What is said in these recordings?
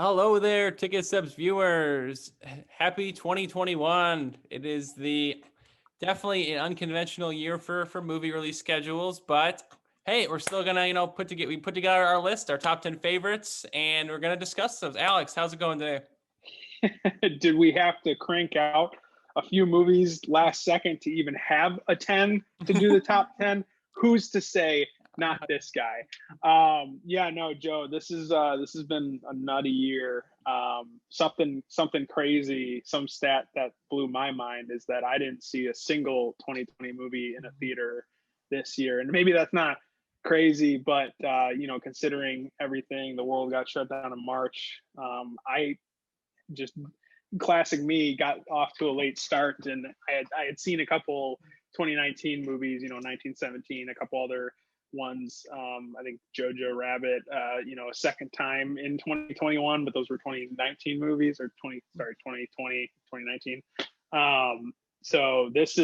Hello there, Ticket Subs viewers. Happy 2021. It is the definitely an unconventional year for movie release schedules, but hey, we're still gonna, we put together our list, our top 10 favorites, and we're gonna discuss those. Alex, how's it going today? Did we have to crank out a few movies last second to even have a 10 to do the top 10? Who's to say not this guy? Yeah, no, Joe, this has been a nutty year. Something crazy, some stat that blew my mind is that I didn't see a single 2020 movie in a theater this year. And maybe that's not crazy, but considering everything, the world got shut down in March. I just classic me got off to a late start, and I had seen a couple 2019 movies, 1917, a couple other ones. I think Jojo Rabbit, a second time in 2021, but those were 2019 movies, or 2020, 2019. So this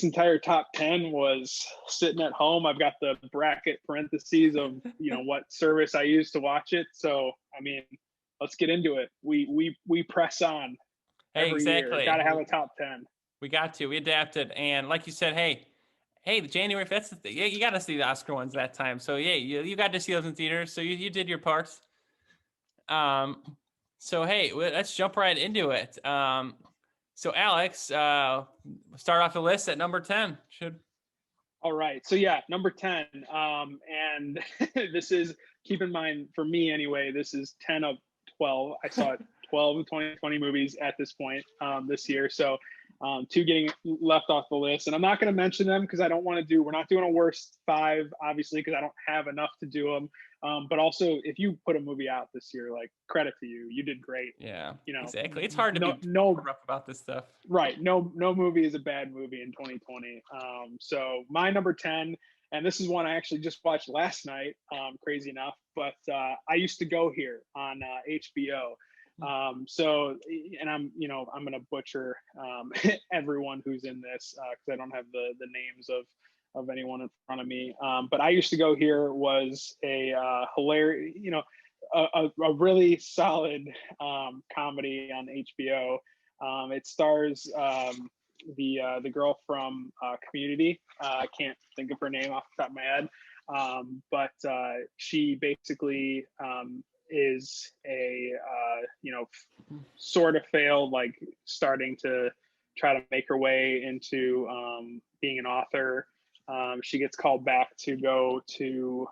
entire top 10 was sitting at home. I've got the bracket parentheses of what service I used to watch it. So I mean, let's get into it. We press on Hey, every year. exactly. Got to have a top 10. We adapted, and like you said, hey, the January, that's the thing. Yeah, you got to see the Oscar ones that time. So yeah, you got to see those in theaters. So you did your parts. So hey, let's jump right into it. So Alex, start off the list at number 10. All right. So yeah, number 10. And this is, keep in mind, for me anyway, this is 10 of 12. I saw 12 of 2020 movies at this point this year. So two getting left off the list. And I'm not going to mention them because we're not doing a worst five, obviously, because I don't have enough to do them. But also, if you put a movie out this year, like, credit to you, you did great. Yeah, exactly. It's hard to be rough about this stuff. Right. No movie is a bad movie in 2020. So my number 10, and this is one I actually just watched last night, crazy enough, but I used to go here on HBO. And I'm going to butcher everyone who's in this because I don't have the names of anyone in front of me. But I used to go here was a hilarious, a really solid comedy on HBO. It stars the girl from Community. I can't think of her name off the top of my head, but she basically is a sort of failed, like starting to try to make her way into being an author. She gets called back to go to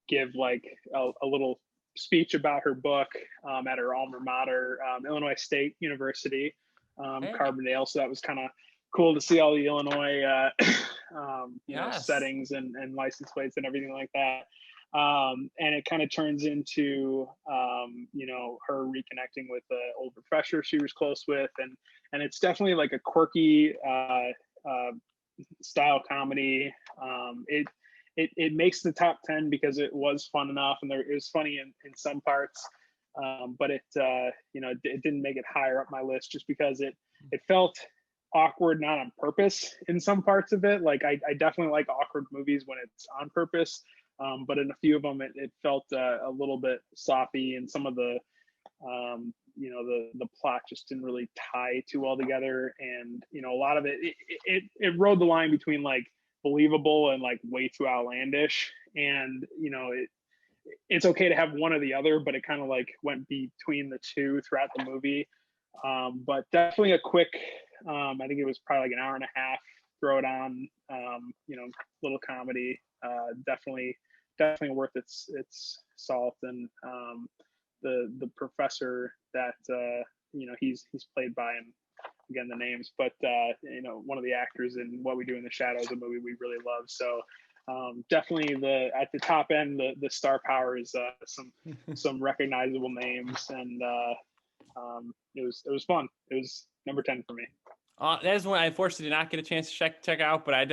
give like a little speech about her book at her alma mater, Illinois State University, Carbondale. So that was kind of cool to see all the Illinois settings and license plates and everything like that. And it kind of turns into her reconnecting with the old professor she was close with, and it's definitely like a quirky style comedy. It makes the top 10 because it was fun enough, and it was funny in some parts, but it didn't make it higher up my list just because it felt awkward, not on purpose in some parts of it. Like I definitely like awkward movies when it's on purpose, but in a few of them it felt a little bit sloppy, and some of the the plot just didn't really tie too well together, and a lot of it rode the line between like believable and like way too outlandish, and it's okay to have one or the other, but it kind of like went between the two throughout the movie. But definitely a quick, I think it was probably like an hour and a half, throw it on, little comedy, definitely worth its salt. And the professor that he's played by, and again the names, but one of the actors in What We Do in the Shadows, a movie we really love. So definitely at the top end, the star power is some recognizable names, and it was fun. It was number 10 for me. That is one I unfortunately did not get a chance to check out, but a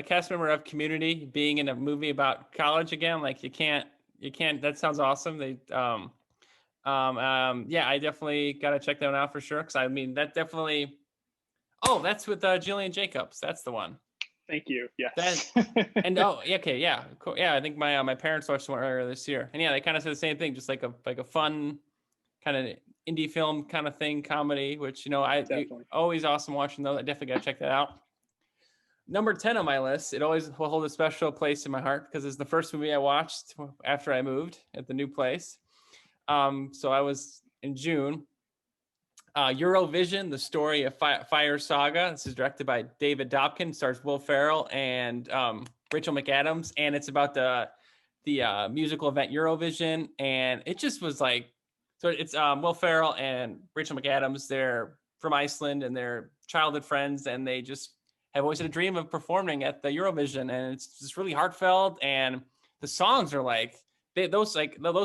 cast member of Community being in a movie about college again, like you can't. That sounds awesome. I definitely got to check that one out for sure. Because that definitely. Oh, that's with Jillian Jacobs. That's the one. Thank you. That Yes. and oh yeah, okay, yeah, cool. Yeah, I think my parents watched one earlier this year, and yeah, they kind of said the same thing, just like a fun kind of indie film kind of thing, comedy. Which Definitely. always awesome watching those. I definitely gotta check that out. Number 10 on my list. It always will hold a special place in my heart because it's the first movie I watched after I moved at the new place. So I was in June. Eurovision, the story of Fire Saga. This is directed by David Dobkin, stars Will Ferrell and Rachel McAdams, and it's about the musical event Eurovision. And it just was like, so it's Will Ferrell and Rachel McAdams. They're from Iceland and they're childhood friends, and they just have always had a dream of performing at the Eurovision, and it's just really heartfelt. And the songs are like those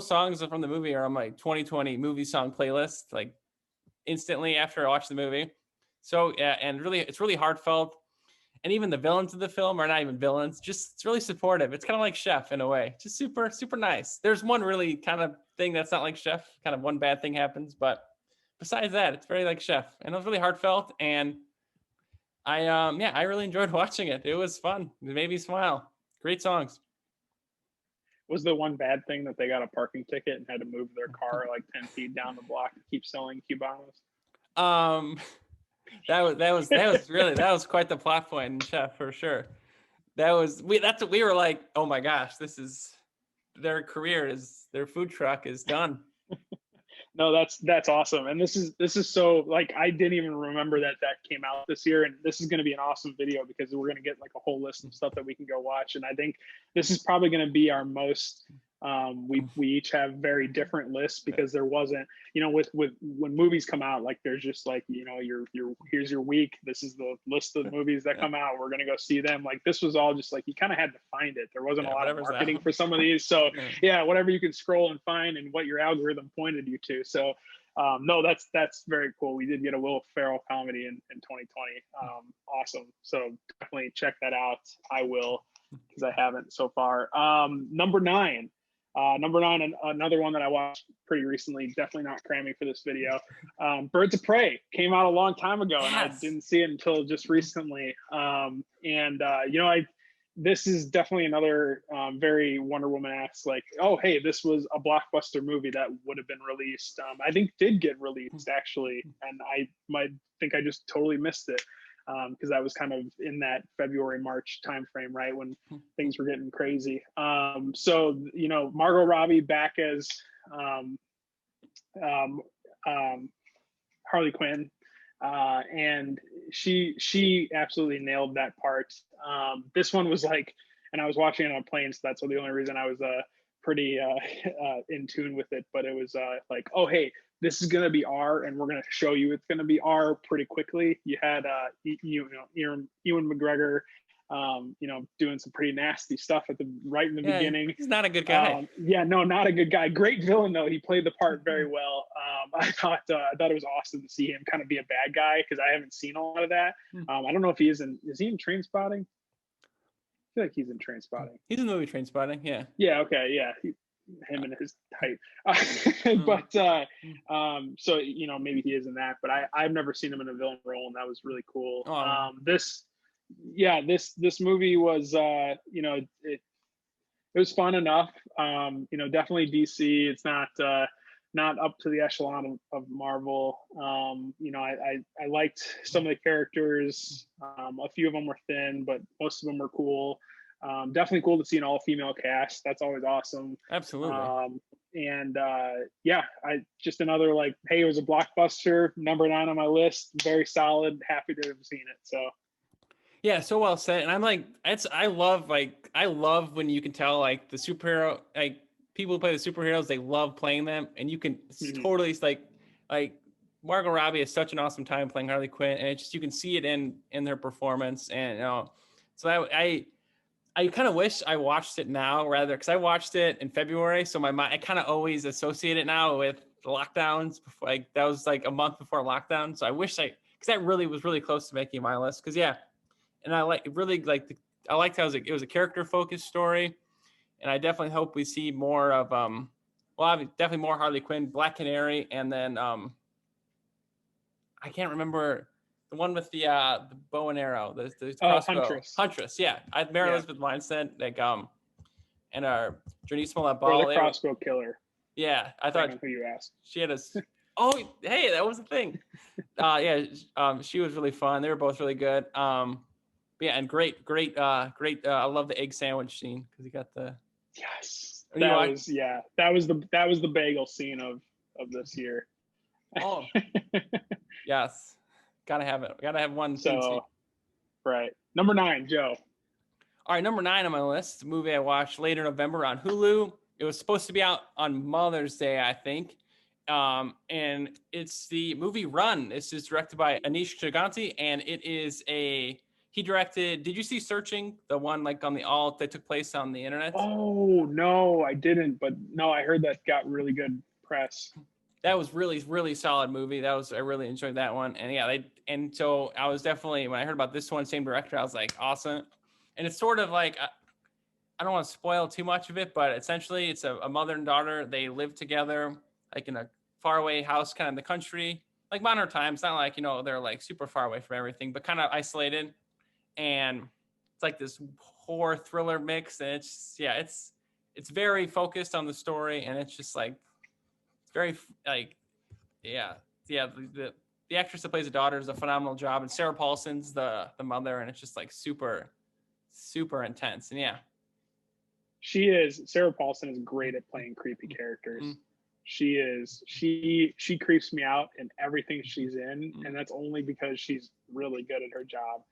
songs from the movie are on my 2020 movie song playlist, like instantly after I watched the movie. So yeah, and really, it's really heartfelt. And even the villains of the film are not even villains; just it's really supportive. It's kind of like Chef in a way, just super super nice. There's one really kind of thing that's not like Chef. Kind of one bad thing happens, but besides that, it's very like Chef, and it was really heartfelt. And I really enjoyed watching it. It was fun. It made me smile. Great songs. Was the one bad thing that they got a parking ticket and had to move their car like 10 feet down the block to keep selling Cubanos? Um, that was quite the plot point in Chef for sure. That's what we were like. Oh my gosh, this is their food truck is done. No, that's awesome. And this is so, like, I didn't even remember that came out this year. And this is going to be an awesome video because we're going to get like a whole list of stuff that we can go watch. And I think this is probably going to be our most we each have very different lists because there wasn't, with when movies come out, like there's just like, your here's your week, this is the list of movies that come out, we're gonna go see them. Like this was all just like you kind of had to find it. There wasn't a lot of marketing for some of these, so yeah, whatever you can scroll and find and what your algorithm pointed you to. So no, that's very cool. We did get a Will Ferrell comedy in 2020. Awesome. So definitely check that out. I will, because I haven't so far. Number nine, another one that I watched pretty recently, definitely not cramming for this video. Birds of Prey came out a long time ago, and I didn't see it until just recently. This is definitely another very Wonder Woman-esque, like, oh, hey, this was a blockbuster movie that would have been released. I think did get released, actually, and I might think I just totally missed it because I was kind of in that February, March timeframe, right, when things were getting crazy. So, Margot Robbie back as Harley Quinn. And she absolutely nailed that part. This one was like, and I was watching it on a plane, so that's the only reason I was pretty in tune with it. But it was like, oh hey, this is gonna be R, and we're gonna show you it's gonna be R pretty quickly. You had Ewan McGregor, doing some pretty nasty stuff right in the beginning. He's not a good guy. Not a good guy. Great villain though. He played the part very well. I thought it was awesome to see him kind of be a bad guy because I haven't seen a lot of that. I don't know if is he in Trainspotting? I feel like he's in Trainspotting. He's in the movie Trainspotting, yeah. Yeah, okay, yeah. Him and his type. But so maybe he is in that, but I've never seen him in a villain role, and that was really cool. This movie was it was fun enough. Definitely DC. It's not up to the echelon of Marvel. I liked some of the characters. A few of them were thin, but most of them were cool. Definitely cool to see an all-female cast. That's always awesome. Absolutely. I just another like, hey, it was a blockbuster, number 9 on my list. Very solid. Happy to have seen it. So. Yeah, so well said. And I'm like, I love when you can tell like the superhero, like people who play the superheroes, they love playing them, and you can totally like Margot Robbie has such an awesome time playing Harley Quinn, and you can see it in her performance. And so I kind of wish I watched it now rather, because I watched it in February, so my mind, I kind of always associate it now with the lockdowns. Before, like that was like a month before lockdown, so I wish because that really was really close to making my list. Because and I liked how it was a character focused story, and I definitely hope we see more of definitely more Harley Quinn, Black Canary, and then I can't remember the one with the bow and arrow, the Oh, crossbow. Huntress, yeah. I had Mary Elizabeth Winstead, like and our Janice Smollett Or Ball. the crossbow killer. Yeah, I thought who you asked. she had a. Oh, hey, that was the thing. She was really fun. They were both really good. Yeah, and great. I love the egg sandwich scene because you got the. Yes, that was the bagel scene of this year. Oh, yes, gotta have it. Gotta have one. So, right, number 9, Joe. All right, number 9 on my list. A movie I watched later November on Hulu. It was supposed to be out on Mother's Day, I think. And it's the movie Run. It's just directed by Anish Chaganty, and he directed. Did you see Searching, the one like on the alt that took place on the internet? Oh no, I didn't, but no, I heard that got really good press. That was really, really solid movie. I really enjoyed that one. And yeah, so I was definitely, when I heard about this one, same director, I was like, awesome. And it's sort of like, I don't want to spoil too much of it, but essentially it's a mother and daughter. They live together, like in a faraway house, kind of in the country, like modern times. Not like, they're like super far away from everything, but kind of isolated. And it's like this horror thriller mix. And it's very focused on the story. And it's just like, very like, the actress that plays the daughter does a phenomenal job, and Sarah Paulson's the mother, and it's just like super, super intense. And yeah, Sarah Paulson is great at playing creepy characters. Mm-hmm. She creeps me out in everything she's in, and that's only because she's really good at her job.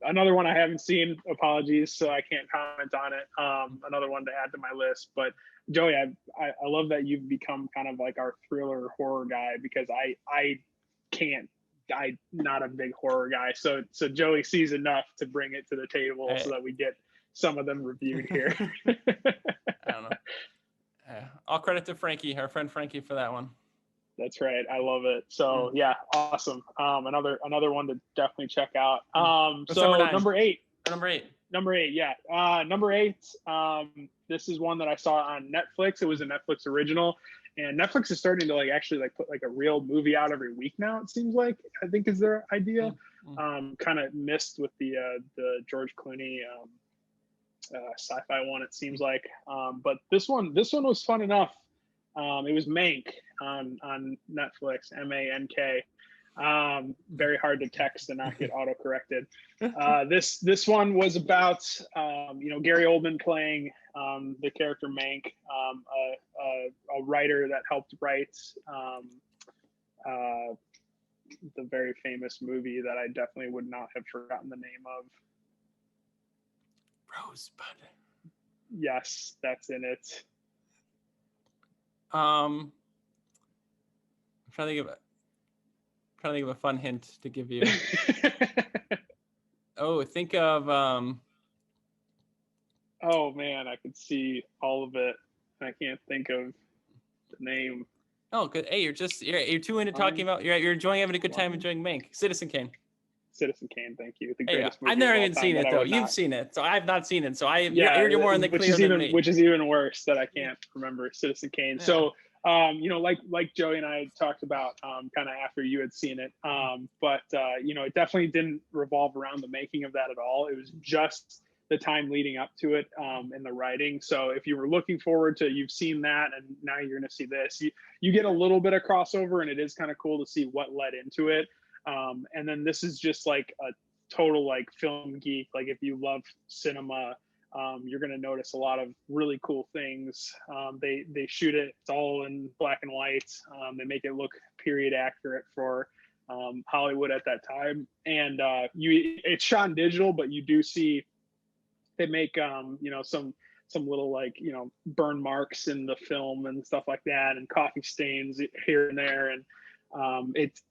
Another one I haven't seen, apologies, so I can't comment on it. Another one to add to my list, but Joey, I love that you've become kind of like our thriller horror guy, because I'm not a big horror guy. So Joey sees enough to bring it to the table so that we get some of them reviewed here. I don't know. All credit to Frankie, our friend Frankie, for that one. That's right. I love it. So yeah, awesome. Another one to definitely check out. So number 8. Number 8, yeah. Number 8, this is one that I saw on Netflix. It was a Netflix original, and Netflix is starting to actually put a real movie out every week now, it seems like. I think is their idea. Kind of missed with the George Clooney sci-fi one, it seems like. But this one was fun enough. It was Mank on Netflix, MANK. Very hard to text and not get auto-corrected. This one was about Gary Oldman playing the character Mank, a writer that helped write the very famous movie that I definitely would not have forgotten the name of. Rosebud. Yes, that's in it. I'm trying to think of a fun hint to give you. Think of oh man, I could see all of it. I can't think of the name. Oh, good. Hey, you're too into talking about. You're enjoying, having a good time enjoying Mank. Citizen Kane. Thank you. The greatest movie I've never even seen it though. You've seen it, so I've not seen it. So you're more in the clear than me. Which is even worse that I can't remember Citizen Kane. Yeah. So like Joey and I talked about kind of after you had seen it, but it definitely didn't revolve around the making of that at all. It was just the time leading up to it and the writing. So if you were looking forward to, you've seen that and now you're going to see this, you get a little bit of crossover, and it is kind of cool to see what led into it. And then this is just like a total film geek. Like if you love cinema, you're going to notice a lot of really cool things. They shoot it, it's all in black and white. They make it look period accurate for Hollywood at that time. And it's shot in digital, but you do see they make some little burn marks in the film and stuff like that, and coffee stains here and there. And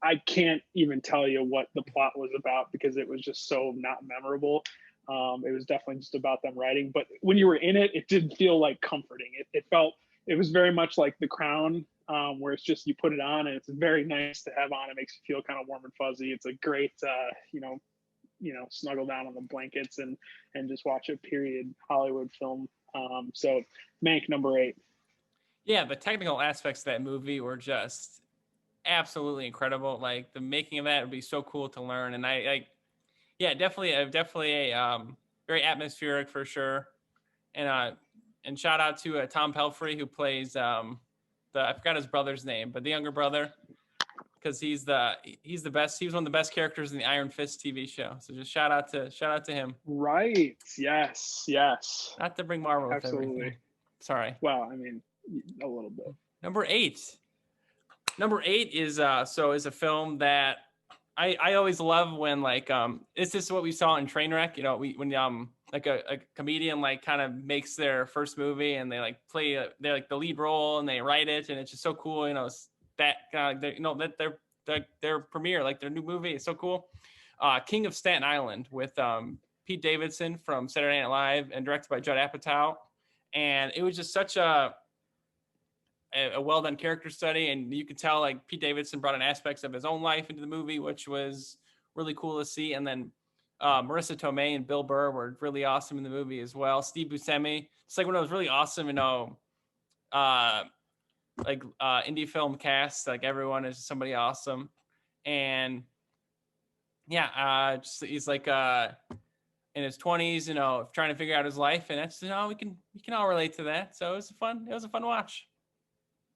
I can't even tell you what the plot was about because it was just so not memorable. It was definitely just about them writing, but when you were in it, it did feel comforting. It was very much like The Crown, where it's just, you put it on and it's very nice to have on. It makes you feel kind of warm and fuzzy. It's a great, snuggle down on the blankets and just watch a period Hollywood film. So Mank, number 8. Yeah, the technical aspects of that movie were just absolutely incredible. Like the making of that would be so cool to learn. And I like, yeah, definitely a very atmospheric for sure. And shout out to Tom Pelfrey who plays the I forgot his brother's name, but the younger brother, because he's the best. He was one of the best characters in the Iron Fist TV show. So just shout out to him. Right. Yes. Yes. Not to bring Marvel with Absolutely. everything. Sorry. Well, I mean, a little bit. Number eight. Number eight is is a film that I always love when like this is what we saw in Trainwreck. You know, when like a comedian like kind of makes their first movie and they like play they're like the lead role and they write it and it's just so cool. You know, it's that you know that their premiere, like their new movie is so cool. King of Staten Island with Pete Davidson from Saturday Night Live and directed by Judd Apatow, and it was just such a well done character study, and you could tell like Pete Davidson brought in aspects of his own life into the movie, which was really cool to see. And then Marissa Tomei and Bill Burr were really awesome in the movie as well. Steve Buscemi, it's like when it was really awesome, you know, indie film cast, like everyone is somebody awesome. And yeah, he's like in his 20s, you know, trying to figure out his life, and that's, you know, we can all relate to that. So it was a fun watch.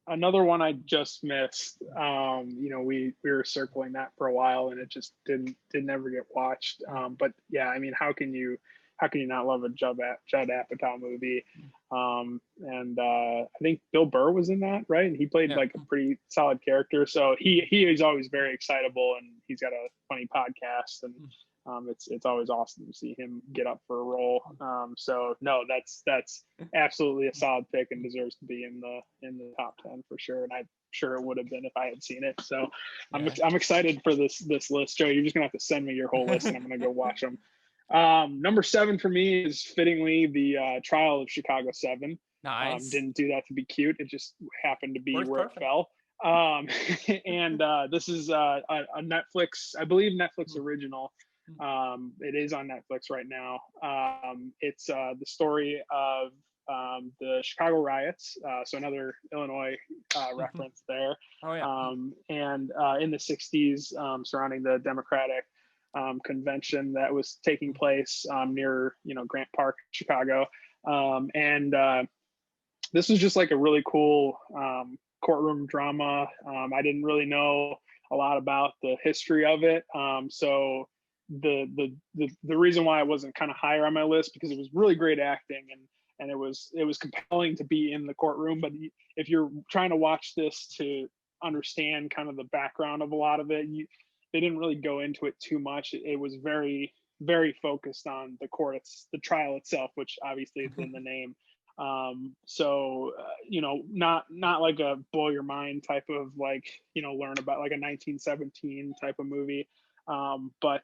Another one I just missed. You know, we were circling that for a while, and it just didn't ever get watched. But yeah, I mean, how can you not love a Judd Apatow movie? And I think Bill Burr was in that, right? And he played like a pretty solid character. So he is always very excitable, and he's got a funny podcast, and it's always awesome to see him get up for a role. So no, that's absolutely a solid pick and deserves to be in the top 10 for sure. And I'm sure it would have been if I had seen it. So I'm excited for this list, Joe. You're just gonna have to send me your whole list, and I'm gonna go watch them. Number 7 for me is fittingly the Trial of Chicago 7. Nice. Didn't do that to be cute. It just happened to be where it fell. And this is a Netflix, I believe Netflix original. It is on Netflix right now. It's the story of the Chicago riots. So another Illinois reference there. Oh yeah. And in the 60s, surrounding the Democratic convention that was taking place near, you know, Grant Park, Chicago. And this was just like a really cool courtroom drama. I didn't really know a lot about the history of it. So the reason why it wasn't kind of higher on my list, because it was really great acting and it was compelling to be in the courtroom. But if you're trying to watch this to understand kind of the background of a lot of it, they didn't really go into it too much. It was very, very focused on the trial itself, which obviously is in the name. You know, not like a blow your mind type of like, you know, learn about like a 1917 type of movie. But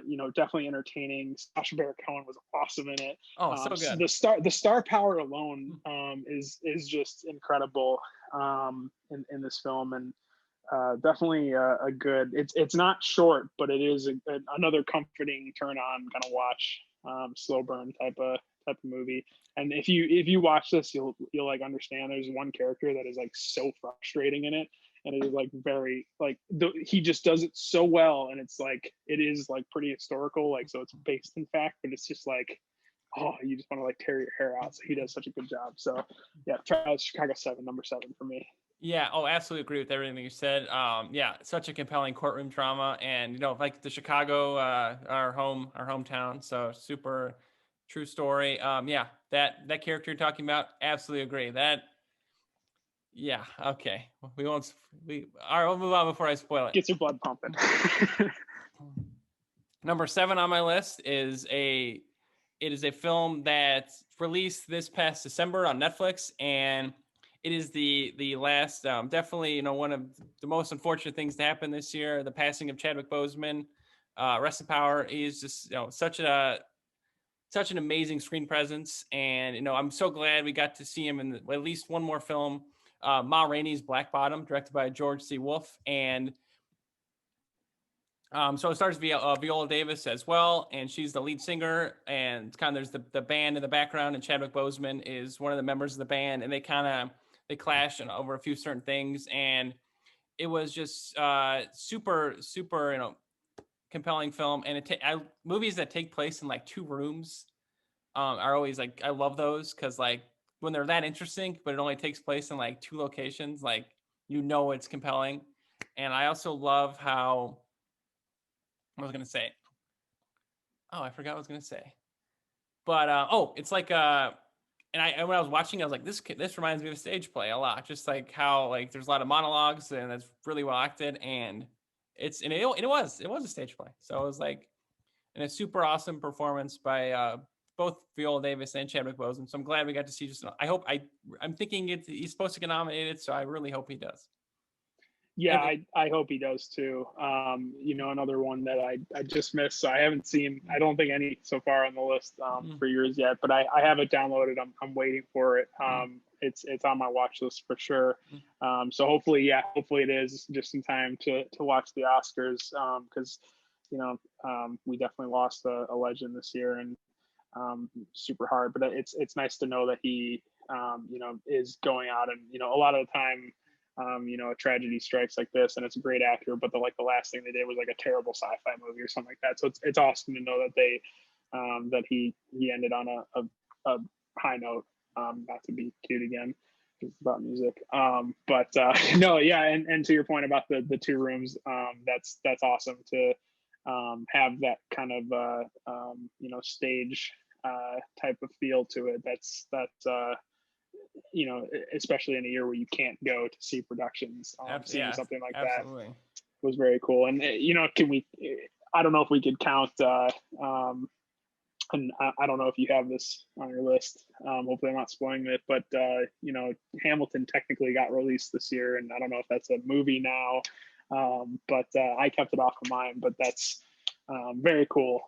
you know, definitely entertaining. Sacha Baron Cohen was awesome in it. Oh, so good. The star power alone is just incredible in this film, and definitely a good. It's not short, but it is another comforting turn on kind of watch, slow burn type of movie. And if you watch this, you'll like understand. There's one character that is like so frustrating in it, and it is like very like he just does it so well, and it's like it is like pretty historical, like so it's based in fact, but it's just like, oh, you just want to like tear your hair out. So he does such a good job. So yeah, Trial of Chicago 7, number 7 for me. Yeah. Oh, absolutely agree with everything you said. Yeah, such a compelling courtroom drama, and you know, like the Chicago, our hometown. So super true story. Yeah, that character you're talking about, absolutely agree. Yeah. Okay. All right. We'll move on before I spoil it. Gets your blood pumping. Number 7 on my list is a film that's released this past December on Netflix, and it is the last, definitely, you know, one of the most unfortunate things to happen this year, the passing of Chadwick Boseman. Rest in power. He's just, you know, such an amazing screen presence, and you know, I'm so glad we got to see him in at least one more film. Ma Rainey's Black Bottom, directed by George C. Wolfe, and so it stars Viola Davis as well, and she's the lead singer. And kind of there's the band in the background, and Chadwick Boseman is one of the members of the band, and they clash over a few certain things. And it was just super compelling film. And movies that take place in like 2 rooms are always like, I love those, because like when they're that interesting but it only takes place in like 2 locations, like it's compelling. And I also love how, I was gonna say, oh, I forgot what I was gonna say. But it's like and when I was watching, I was like, this reminds me of a stage play a lot. Just like how like there's a lot of monologues and it's really well acted, and it was a stage play. So it was like, and a super awesome performance by both Viola Davis and Chadwick Boseman. So I'm glad we got to see. I'm thinking he's supposed to get nominated, so I really hope he does. Yeah, I hope he does too. Another one that I just missed. So I haven't seen, I don't think any so far on the list for yours yet, but I have it downloaded. I'm waiting for it. It's on my watch list for sure. So hopefully it is just in time to watch the Oscars. Cause we definitely lost a legend this year, and super hard, but it's nice to know that he, is going out, and, a lot of the time, a tragedy strikes like this, and it's a great actor, but the last thing they did was like a terrible sci-fi movie or something like that. So it's awesome to know that that he ended on a high note. Not to be cute again, it's about music. But no, yeah, and to your point about the 2 rooms, that's awesome to have that kind of stage type of feel to it. That's especially in a year where you can't go to see productions, seeing something like absolutely. that was very cool. And can we? I don't know if we could count. And I don't know if you have this on your list. Hopefully, I'm not spoiling it. But Hamilton technically got released this year, and I don't know if that's a movie now. But I kept it off of mine. But that's very cool.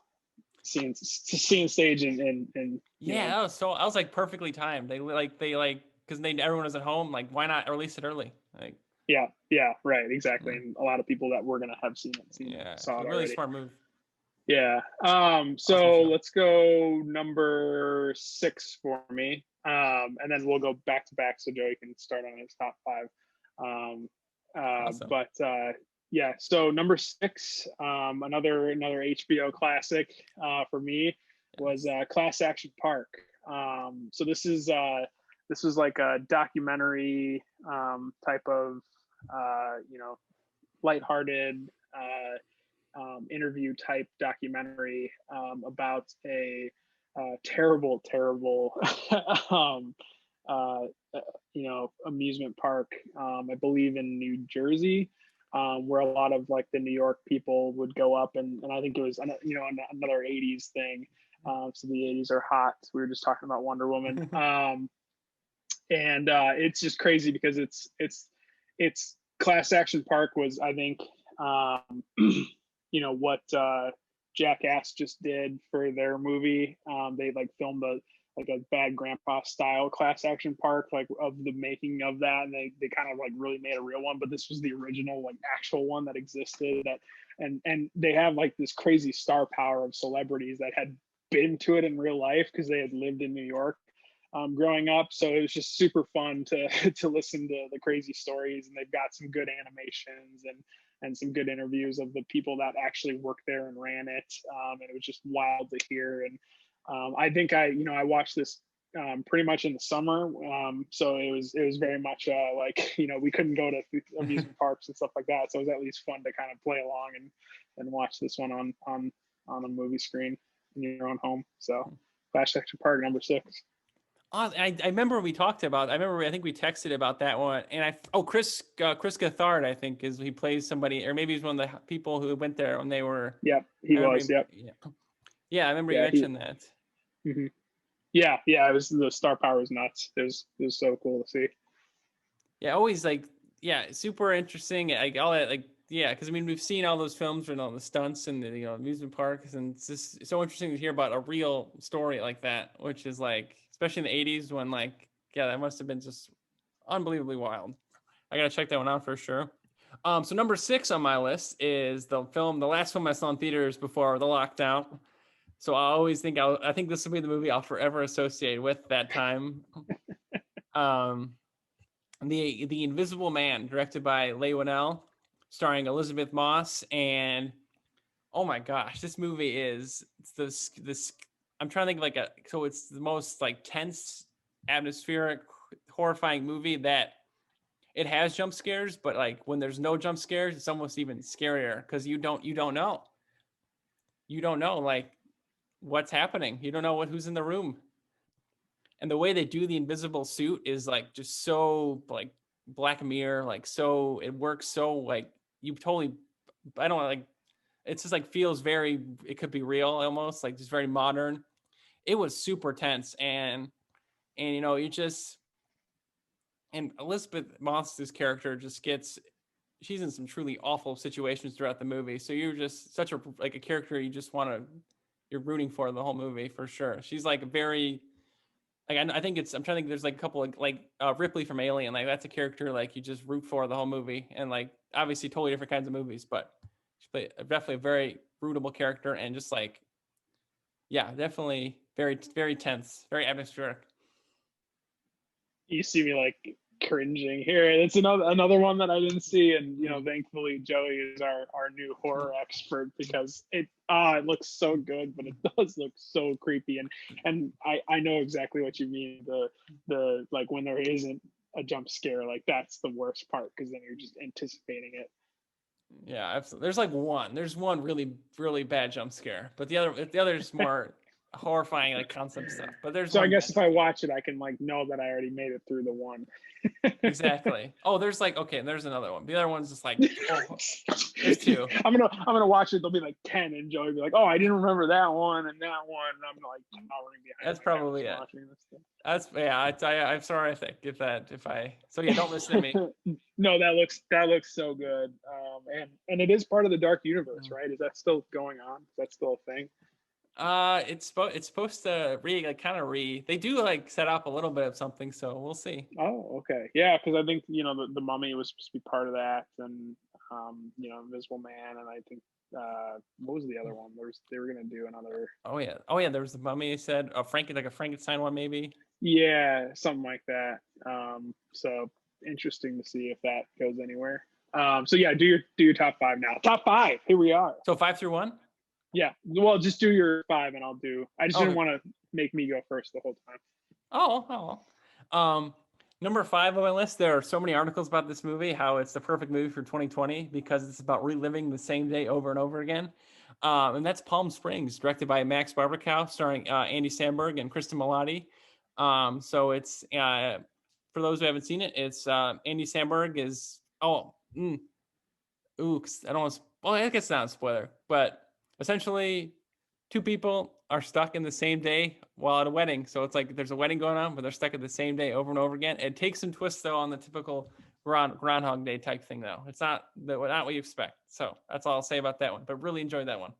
Seeing stage and yeah, I was like perfectly timed. They because everyone was at home. Like, why not release it early? Like, yeah, right, exactly. And a lot of people that were gonna have seen it saw it really already. smart move. Yeah. So let's go number 6 for me. And then we'll go back to back so Joey can start on his top 5. Awesome. But yeah, so number 6, another HBO classic for me was Class Action Park. So this was like a documentary type of lighthearted interview type documentary about a terrible amusement park, I believe in New Jersey, where a lot of like the New York people would go up, and I think it was another 80s thing. So the 80s are hot. We were just talking about Wonder Woman. And it's just crazy because it's Class Action Park was, I think, what Jackass just did for their movie. They like filmed a Bad Grandpa style Class Action Park, like of the making of that, and they kind of like really made a real one. But this was the original like actual one that existed. And they have like this crazy star power of celebrities that had been to it in real life because they had lived in New York growing up. So it was just super fun to listen to the crazy stories, and they've got some good animations and some good interviews of the people that actually worked there and ran it. And it was just wild to hear. And I think I watched this pretty much in the summer. So it was very much like, we couldn't go to amusement parks and stuff like that. So it was at least fun to kind of play along and watch this one on a movie screen in your own home. So Class Action Park number 6. I remember we talked about. I think we texted about that one, and Chris Gathard, I think, he plays somebody, or maybe he's one of the people who went there when they were. Yep, he was. Yep. Yeah, I remember you mentioned that. Mm-hmm. Yeah, it was, the star power was nuts. It was so cool to see. Yeah, always super interesting. Like all that, because we've seen all those films and all the stunts and the amusement parks, and it's just so interesting to hear about a real story like that, which is like, especially in the 80s when that must have been just unbelievably wild. I gotta check that one out for sure. So number 6 on my list is the last film I saw in theaters before the lockdown. So I always think I think this will be the movie I'll forever associate with that time. the Invisible Man, directed by Leigh Whannell, starring Elizabeth Moss, and oh my gosh, this movie is this. I'm trying to think of like so it's the most like tense, atmospheric, horrifying movie that it has jump scares, but like when there's no jump scares, it's almost even scarier because you don't know like what's happening. You don't know who's in the room, and the way they do the invisible suit is like just so like Black Mirror, like so it works so like you totally. I don't like. It's just like feels very. It could be real almost like just very modern. It was super tense and you know you just and Elizabeth Moss's character just gets she's in some truly awful situations throughout the movie. So you're just such a like a character you just want to you're rooting for the whole movie for sure. She's like very like I think it's I'm trying to think there's like a couple of like Ripley from Alien like that's a character like you just root for the whole movie and like obviously totally different kinds of movies but she's definitely a very rootable character and just like yeah definitely very tense very atmospheric. You see me like cringing here. It's another one that I didn't see, and thankfully Joey is our new horror expert because it looks so good, but it does look so creepy, and I know exactly what you mean. The like when there isn't a jump scare, like that's the worst part because then you're just anticipating it. Yeah, absolutely. There's one really bad jump scare, but the other is more horrifying like concept stuff. But there's So I one guess bad if I watch it, I can like know that I already made it through the one. exactly. Oh, there's like okay, there's another one. The other one's just like oh, there's two. I'm gonna watch it. There'll be like 10, and Joey will be like, "Oh, I didn't remember that one and that one." And I'm like powering behind. That's My probably couch it. watching this stuff. That's yeah. I'm sorry. I think if I so yeah, don't listen to me. No, that looks so good. And it is part of the dark universe, right? Is that still going on? Is that still a thing? It's supposed to they do like set up a little bit of something, so we'll see. Oh, okay, yeah, because I think the Mummy was supposed to be part of that, and Invisible Man, and I think what was the other one? They were gonna do another. Oh yeah. There was the Mummy. You said a Frankenstein one maybe. Yeah, something like that. So interesting to see if that goes anywhere. So yeah, do your top five now. Top five. Here we are. So 5 through 1. Yeah. Well, just do your five, and I'll do. I just didn't Okay. want to make me go first the whole time. Oh. Number 5 on my list. There are so many articles about this movie, how it's the perfect movie for 2020 because it's about reliving the same day over and over again. And that's Palm Springs, directed by Max Barbakow, starring Andy Samberg and Kristen Milotti. So it's for those who haven't seen it, it's Andy Samberg is ooh, I don't want to. Well, I guess it's not a spoiler, but essentially, two people are stuck in the same day while at a wedding. So it's like there's a wedding going on, but they're stuck at the same day over and over again. It takes some twists though on the typical Groundhog Day type thing though. It's not what you expect. So that's all I'll say about that one. But really enjoyed that one.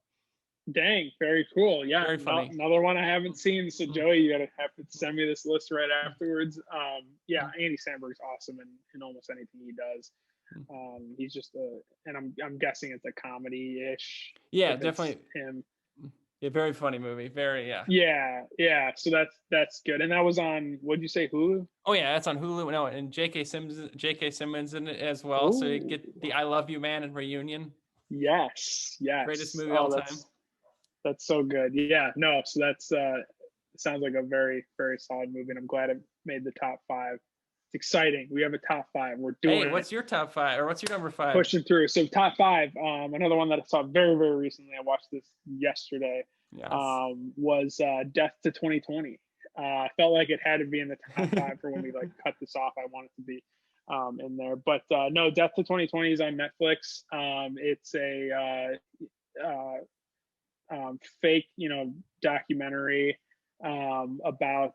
Dang, very cool. Yeah, Very funny. another one I haven't seen. So Joey, you gotta have to send me this list right afterwards. Yeah, Andy Samberg's awesome in almost anything he does. He's just and I'm guessing it's a comedy-ish. Yeah, definitely him. Yeah, very funny movie. Very Yeah. So that's good. And that was on, what'd you say, Hulu? Oh yeah, that's on Hulu. No, and J.K. Simmons in it as well. Ooh. So you get the "I Love You Man" and reunion. Yes. Greatest movie all time. That's so good. Yeah. No. So that's sounds like a very very solid movie, and I'm glad it made the top five. It's exciting. We have a top five. We're doing. Hey, what's your top five, or what's your number 5? Pushing through. So top five. Another one that I saw very very recently. I watched this yesterday. Yes. Was Death to 2020. I felt like it had to be in the top five for when we like cut this off. I want it to be in there, but no, Death to 2020 is on Netflix. It's a fake, documentary about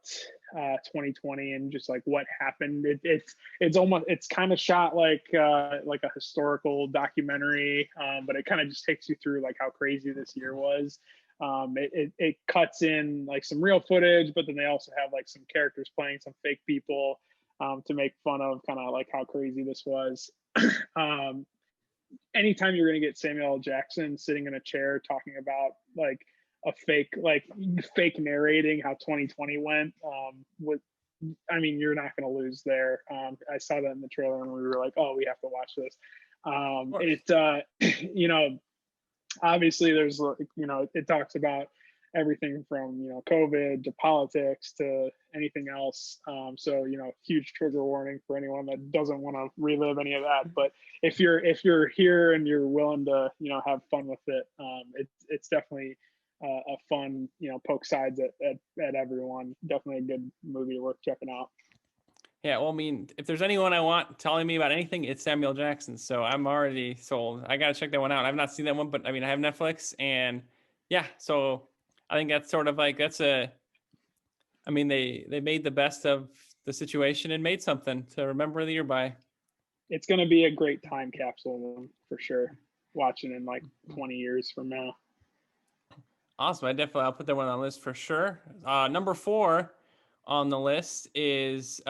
2020 and just like what happened. It's kind of shot like a historical documentary, but it kind of just takes you through like how crazy this year was. It cuts in like some real footage, but then they also have like some characters playing some fake people to make fun of kind of like how crazy this was. Anytime you're going to get Samuel L. Jackson sitting in a chair talking about like a fake narrating how 2020 went, I mean, you're not going to lose there. I saw that in the trailer and we were like, oh, we have to watch this. You know, obviously there's, you know, it talks about everything from, you know, COVID to politics to anything else. So, you know, huge trigger warning for anyone that doesn't want to relive any of that. But if you're here and you're willing to, you know, have fun with it, it's definitely a fun, you know, poke sides at everyone. Definitely a good movie worth checking out. Yeah, well, I mean, if there's anyone I want telling me about anything, it's Samuel Jackson. So I'm already sold. I gotta check that one out. I've not seen that one, but I mean, I have Netflix, and yeah, so I think that's sort of like I mean, they made the best of the situation and made something to remember the year by. It's going to be a great time capsule for sure. Watching in like 20 years from now. Awesome. I'll put that one on the list for sure. Number 4 on the list is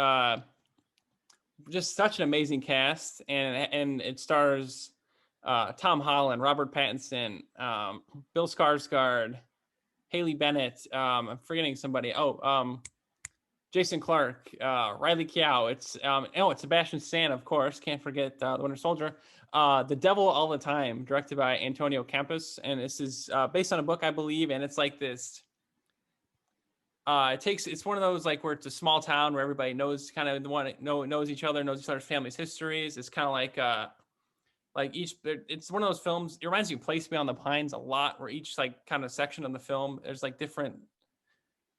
just such an amazing cast, and it stars Tom Holland, Robert Pattinson, Bill Skarsgård, Haley Bennett. I'm forgetting somebody. Jason Clarke, Riley Keough. It's Sebastian Stan, of course. Can't forget the Winter Soldier. The Devil All the Time, directed by Antonio Campos, and this is based on a book, I believe, and it's like this. It's one of those like where it's a small town where everybody knows kind of knows each other's family's histories. It's kind of like it's one of those films. It reminds you of Place Beyond the Pines a lot, where each like kind of section of the film there's like different,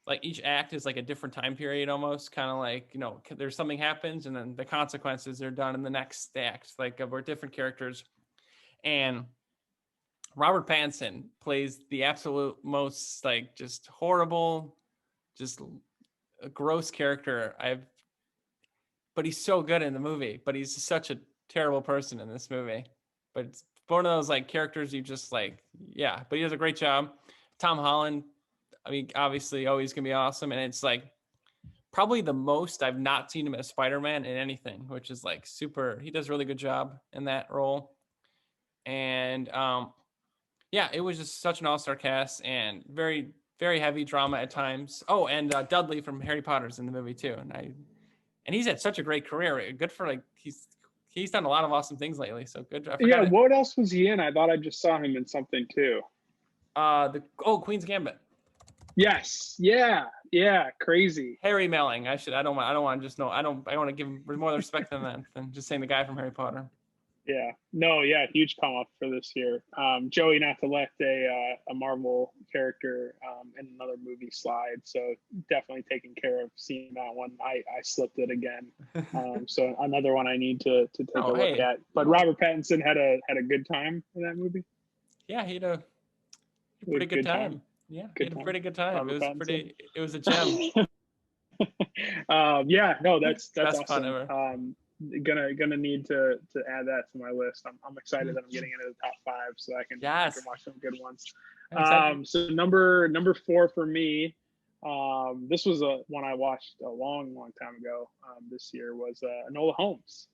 like each act is like a different time period almost, kind of like, you know, there's something happens and then the consequences are done in the next act, like where different characters. And Robert Pattinson plays the absolute most like just horrible, just a gross character but he's so good in the movie, but he's such a terrible person in this movie. But it's one of those like characters you just like, yeah, but he does a great job. Tom Holland, I mean, obviously always gonna be awesome. And it's like probably the most I've not seen him as Spider-Man in anything, which is like super, he does a really good job in that role. And yeah, it was just such an all-star cast and very, very heavy drama at times. Oh, and Dudley from Harry Potter's in the movie too. And he's had such a great career. Good for like he's done a lot of awesome things lately. So good. Yeah, what else was he in? I thought I just saw him in something too. Queen's Gambit. Yes. Yeah. Crazy. Harry Melling. I don't want to just know. I want to give him more respect than that than just saying the guy from Harry Potter. Yeah. No. Yeah. Huge come up for this year. Joey not to let a Marvel character in another movie slide. So definitely taking care of seeing that one. I slipped it again. So another one I need to take a look at. But Robert Pattinson had a good time in that movie. Yeah, he had a pretty good time. Yeah, he had a pretty good time. It was a gem. Yeah, no, that's awesome. Fun ever. Gonna need to add that to my list. I'm excited that I'm getting into the top 5 so I can watch some good ones. So number 4 for me, this was one I watched a long time ago. This year was Enola Holmes.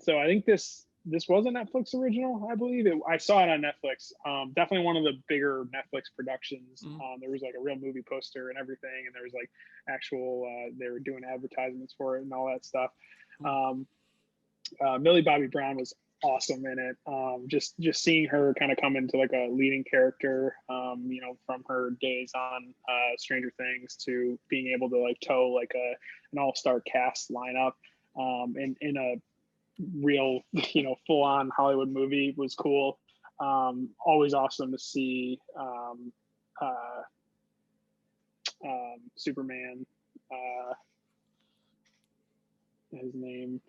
So I think this was a Netflix original, I believe. I saw it on Netflix. Definitely one of the bigger Netflix productions. There was like a real movie poster and everything, and there was like actual they were doing advertisements for it and all that stuff. Millie Bobby Brown was awesome in it. Just seeing her kind of come into like a leading character, you know, from her days on Stranger Things to being able to like toe like an all-star cast lineup in a real, you know, full-on Hollywood movie was cool. Always awesome to see Superman. His name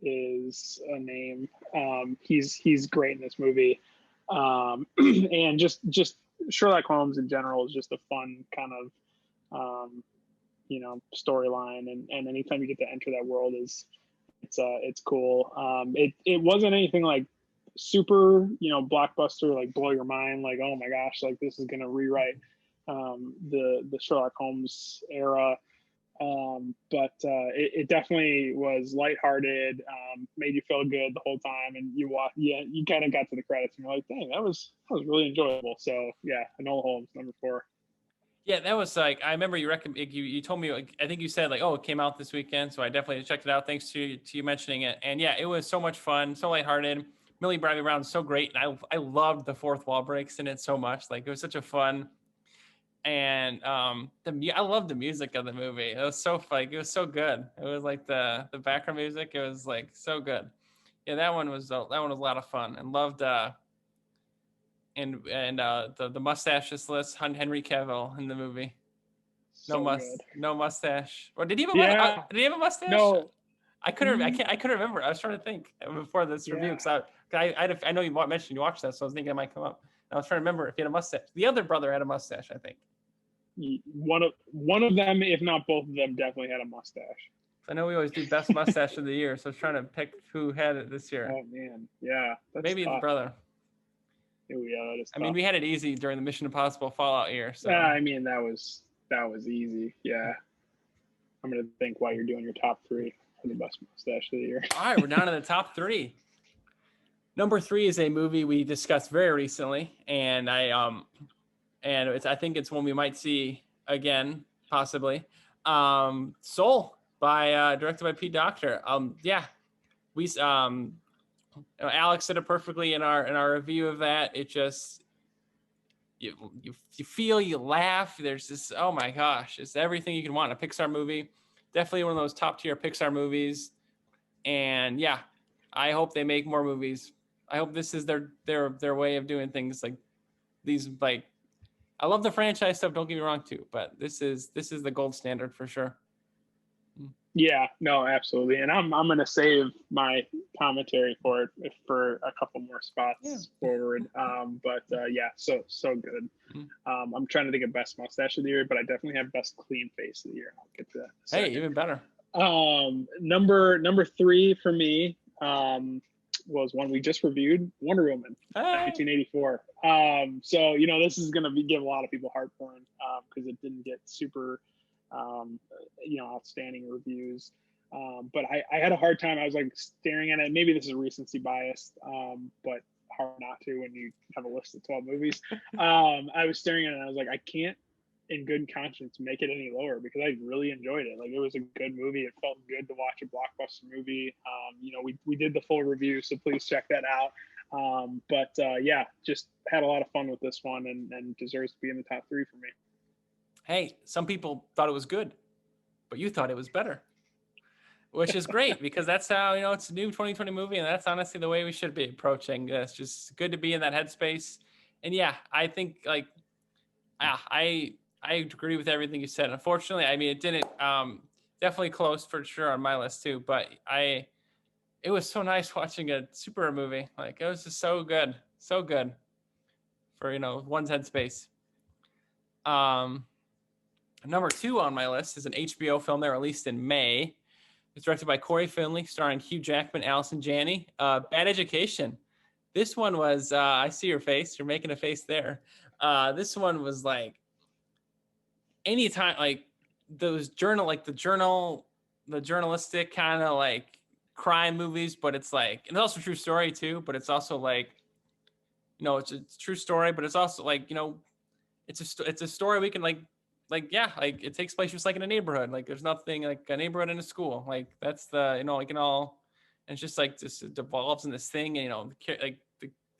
is a name. He's great in this movie. And just Sherlock Holmes in general is just a fun kind of you know, storyline, and anytime you get to enter that world it's cool. It wasn't anything like super, you know, blockbuster, like blow your mind, like, oh my gosh, like this is gonna rewrite the Sherlock Holmes era. But it definitely was lighthearted, made you feel good the whole time, and you kind of got to the credits and you're like, dang, that was really enjoyable. So yeah, Enola Holmes, number 4. Yeah, that was like I remember you told me like, I think you said like, oh, it came out this weekend, so I definitely checked it out. Thanks to you mentioning it, and yeah, it was so much fun, so lighthearted. Millie Bobby Brown is so great, and I loved the fourth wall breaks in it so much. Like it was such a fun, and I love the music of the movie. It was so like it was so good. It was like the background music. It was like so good. Yeah, that one was a lot of fun, and loved the mustacheless Henry Cavill in the movie. So good. No mustache. Or did he have a Yeah. did he have a mustache? No. I couldn't remember. I was trying to think before this review Yeah. because I know you mentioned you watched that, so I was thinking it might come up. I was trying to remember if he had a mustache. The other brother had a mustache, I think. One of them, if not both of them, definitely had a mustache. I know we always do best mustache of the year, so I was trying to pick who had it this year. Oh man, yeah, that's Maybe tough. the brother. Yeah, that is tough. I mean, we had it easy during the Mission Impossible Fallout year. So I mean, that was easy. Yeah, I'm gonna think while you're doing your top 3 for the best mustache of the year. all right, we're down to the top 3. Number 3 is a movie we discussed very recently, and I think it's one we might see again, possibly. Soul directed by Pete Docter. Alex said it perfectly in our review of that. It just you feel, you laugh. There's this, oh my gosh, it's everything you can want in a Pixar movie. Definitely one of those top tier Pixar movies. And yeah, I hope they make more movies. I hope this is their way of doing things like these. Like, I love the franchise stuff. Don't get me wrong too, but this is the gold standard for sure. Yeah, no, absolutely. And I'm gonna save my commentary for it for a couple more spots forward. But yeah, so good. I'm trying to think of best mustache of the year, but I definitely have best clean face of the year. I'll get to that. Hey, even better. Number 3 for me was one we just reviewed, Wonder Woman, 1984. So this is gonna give a lot of people heartburn because it didn't get super outstanding reviews. But I had a hard time. I was like staring at it. Maybe this is recency bias, but hard not to when you have a list of 12 movies. I was staring at it and I was like, I can't in good conscience make it any lower because I really enjoyed it. Like, it was a good movie. It felt good to watch a blockbuster movie. We did the full review, so please check that out. But yeah, just had a lot of fun with this one and deserves to be in the top 3 for me. Hey, some people thought it was good, but you thought it was better, which is great because that's how, it's a new 2020 movie. And that's honestly the way we should be approaching this. Just good to be in that headspace. And yeah, I think I agree with everything you said. Unfortunately, I mean, it didn't, definitely close for sure on my list too, but it was so nice watching a superhero movie. Like, it was just so good for, one's headspace. Number 2 on my list is an HBO film that released in May. It's directed by Corey Finley, starring Hugh Jackman, Allison Janney. Bad Education. This one was, I see your face. You're making a face there. This one was like, anytime, like those the journalistic kind of like crime movies, but it's like, and it's also a true story too, but it's also like, it's a true story, but it's also like, it's a story we can like it takes place just like in a neighborhood. Like, there's nothing like a neighborhood in a school. Like, that's the, like, and it's just like this, it devolves in this thing. And,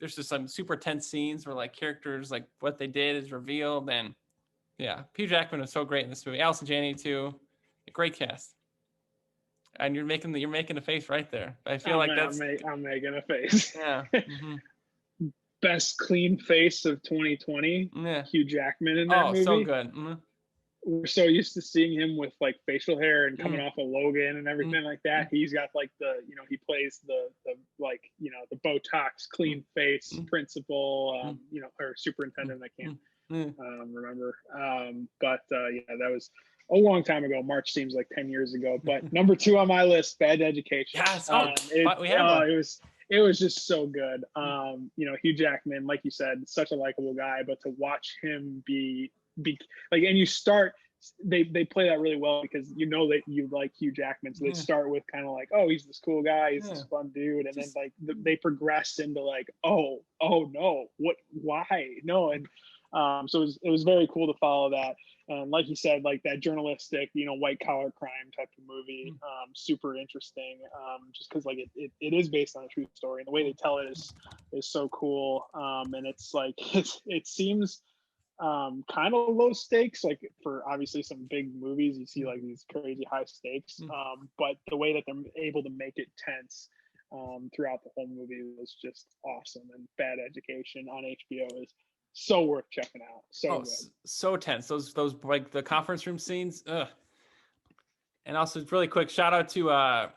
there's just some super tense scenes where like characters, like what they did is revealed. And yeah, Hugh Jackman was so great in this movie. Allison Janney too. A great cast. And you're making a face right there. I feel like that's, I'm making a face. Yeah. Mm-hmm. Best clean face of 2020. Yeah. Hugh Jackman in that movie. Oh, so good. Mm-hmm. We're so used to seeing him with like facial hair and coming off of Logan and everything like that. He's got like the, he plays the like, the Botox clean face principal, or superintendent. I can't remember. But yeah, that was a long time ago. March seems like 10 years ago. But number 2 on my list, Bad Education. Yes. It was just so good. Hugh Jackman, like you said, such a likable guy, but to watch him be like, and they play that really well because that you like Hugh Jackman, so they start with kind of like, oh, he's this cool guy, he's this fun dude, and then like they progress into like, oh no, why no, and So it was very cool to follow that. And like you said, like that journalistic, white collar crime type of movie, super interesting. Just because like it is based on a true story, and the way they tell it is so cool. And it's like it seems kind of low stakes, like for obviously some big movies you see like these crazy high stakes, but the way that they're able to make it tense throughout the whole movie was just awesome. And Bad Education on HBO is so worth checking out. So good. So tense, those like the conference room scenes. Ugh. And also really quick shout out to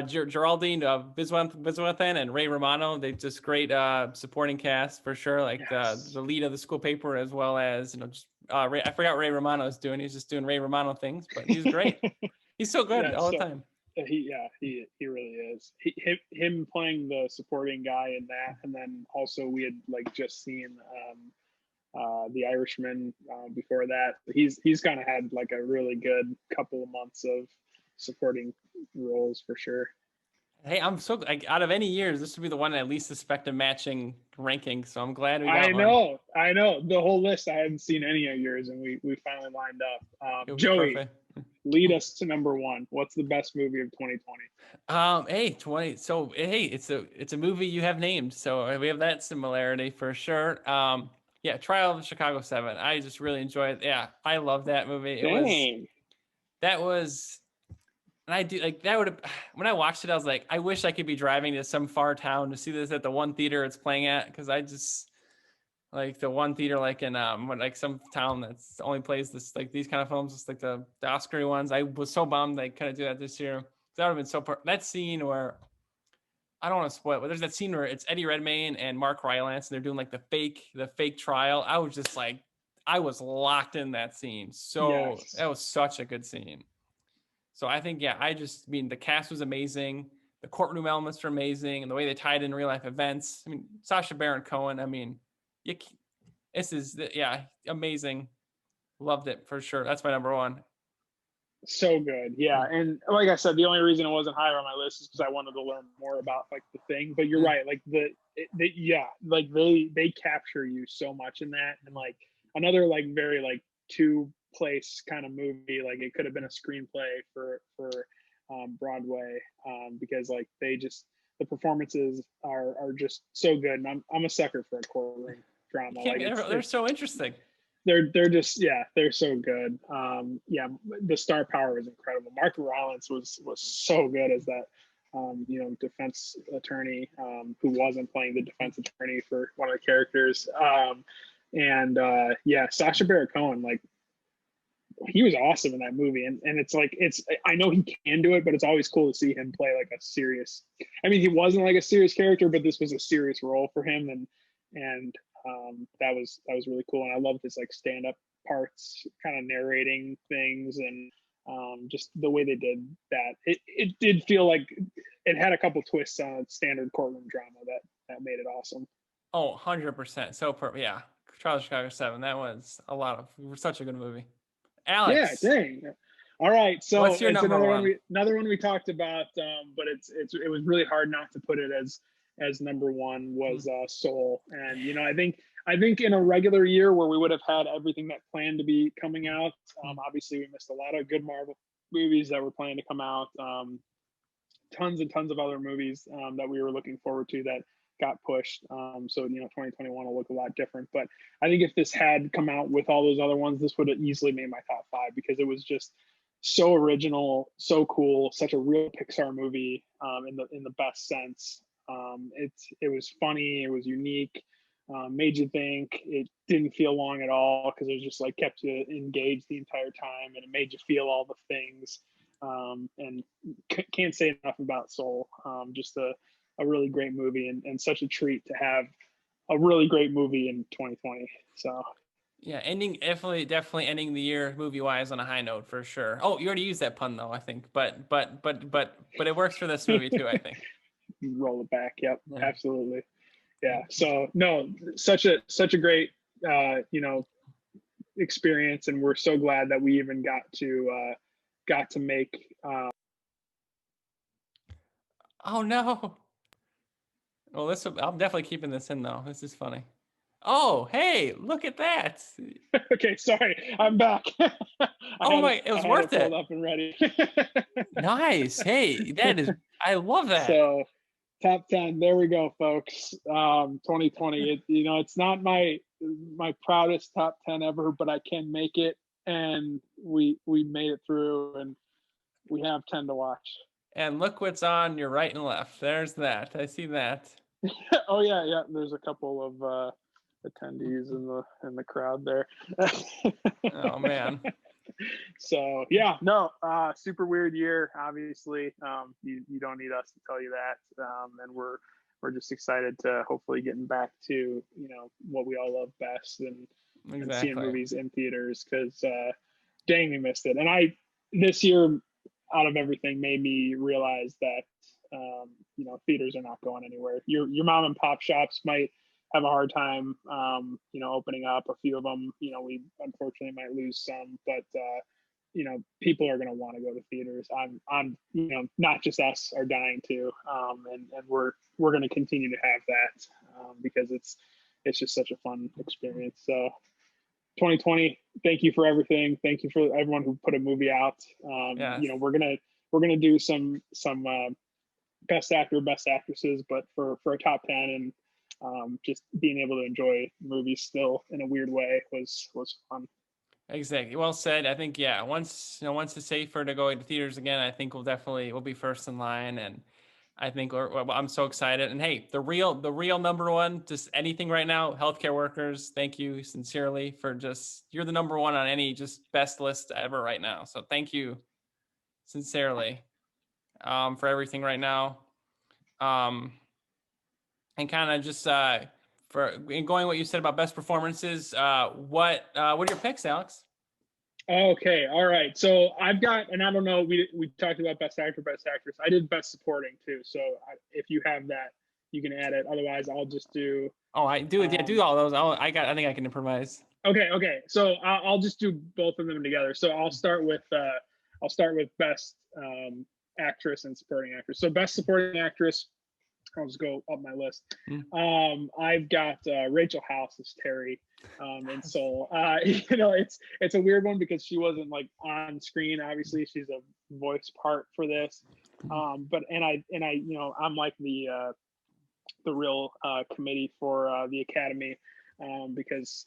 Geraldine Viswanathan and Ray Romano. They just great supporting cast for sure. Like Yes. the lead of the school paper, as well as just Ray, I forgot what Ray Romano is doing. He's just doing Ray Romano things, but he's great. He's so good all the time. He really is. Him playing the supporting guy in that, and then also we had like just seen The Irishman before that. He's kind of had like a really good couple of months of supporting roles for sure. Hey, I'm so like out of any years, this would be the one I least suspect a matching ranking. So I'm glad we got I one. know the whole list. I hadn't seen any of yours, and we finally lined up. It would be Joey, perfect. lead us to number one. What's the best movie of 2020? Hey, 20. So hey, it's a movie you have named. So we have that similarity for sure. Yeah, Trial of the Chicago 7. I just really enjoyed it. Yeah, I love that movie. Dang. That was and I do like that would have when I watched it, I was like, I wish I could be driving to some far town to see this at the one theater it's playing at, because I just like the one theater like in like some town that's only plays this like these kind of films, just like the Oscar ones. I was so bummed they couldn't do that this year. That would have been so that scene where I don't want to spoil it, but there's that scene where it's Eddie Redmayne and Mark Rylance and they're doing like the fake trial. I was just like I was locked in that scene. So Yes. that was such a good scene. So I think, yeah, the cast was amazing. The courtroom elements were amazing. And the way they tied in real life events. I mean, Sacha Baron Cohen, yeah, amazing. Loved it for sure. That's my number one. So good. Yeah. And like I said, the only reason it wasn't higher on my list is because I wanted to learn more about like the thing. But you're right. Like like they capture you so much in that. And like another like very like two place kind of movie. Like it could have been a screenplay for Broadway, because like the performances are just so good. And I'm a sucker for a courtroom drama. Like They're so interesting. they're just, yeah, they're so good. Yeah, the star power is incredible. Mark Rylance was so good as that defense attorney, who wasn't playing the defense attorney for one of the characters. And yeah, Sacha Baron Cohen, like he was awesome in that movie. And it's like I know he can do it, but it's always cool to see him play like a serious, I mean, he wasn't like a serious character, but this was a serious role for him. And that was really cool. And I loved his like stand up parts, kind of narrating things, and just the way they did that. It did feel like it had a couple twists on standard courtroom drama that made it awesome. Oh, 100%. So, yeah. Trial of Chicago 7. That was such a good movie. Yeah, Alex, dang. All right, so what's your it's number one? another one we talked about, but it was really hard not to put it as number one was Soul. And I think in a regular year where we would have had everything that planned to be coming out, obviously we missed a lot of good Marvel movies that were planned to come out, tons and tons of other movies that we were looking forward to that got pushed. So 2021 will look a lot different. But I think if this had come out with all those other ones, this would have easily made my top five, because it was just so original, so cool, such a real Pixar movie, in the best sense. It was funny, it was unique, made you think. It didn't feel long at all, because it just like kept you engaged the entire time, and it made you feel all the things. And can't say enough about Soul. Just a really great movie, and such a treat to have a really great movie in 2020. So Yeah, definitely ending the year movie wise on a high note for sure. Oh, you already used that pun though, I think, but it works for this movie too, I think. roll it back. Yep, Yeah. absolutely. Yeah. So no, such a great experience, and we're so glad that we even got to make. Oh no. Well, I'm definitely keeping this in though. This is funny. Oh, hey, look at that. Okay, sorry, I'm back. Oh my, it I was had it worth pulled it. up and ready. Nice. Hey, I love that. So top 10, there we go, folks. 2020. It's not my proudest top 10 ever, but I can make it, and we made it through, and we have 10 to watch. And look what's on your right and left. There's that. I see that. Oh yeah, yeah. There's a couple of attendees in the crowd there. Oh man. So yeah, no, super weird year. Obviously, you don't need us to tell you that, and we're just excited to hopefully getting back to what we all love best, and seeing Exactly. movies in theaters, because dang, we missed it. And I this year, out of everything, made me realize that theaters are not going anywhere. Your mom and pop shops might have a hard time, opening up. A few of them, we unfortunately might lose some, but people are going to want to go to theaters. I'm not just us are dying to, and we're going to continue to have that, because it's just such a fun experience. So 2020, thank you for everything. Thank you for everyone who put a movie out. Yes. We're gonna do some best actor, best actresses, but for a top 10, and just being able to enjoy movies still in a weird way was fun. Exactly. Well said. I think yeah. Once it's safer to go to theaters again, I think we'll be first in line, and I think I'm so excited. And hey, the real number one, just anything right now, healthcare workers. Thank you sincerely for you're the number one on any just best list ever right now. So thank you sincerely, for everything right now. Um, and kind of just for in going what you said about best performances. What are your picks, Alex? Okay, all right. So I've got, and I don't know, we talked about best actor, best actress. I did best supporting too. So if you have that, you can add it. Otherwise, I'll just do. Oh, I do. Yeah, do Um, all those. I think I can improvise. okay. So I'll just do both of them together. So I'll start with best actress and supporting actress. So best supporting actress, I'll just go up my list. Mm. I've got Rachel House as Terry, in Soul. It's a weird one because she wasn't like on screen. Obviously, she's a voice part for this. But I'm like the real committee for the Academy, because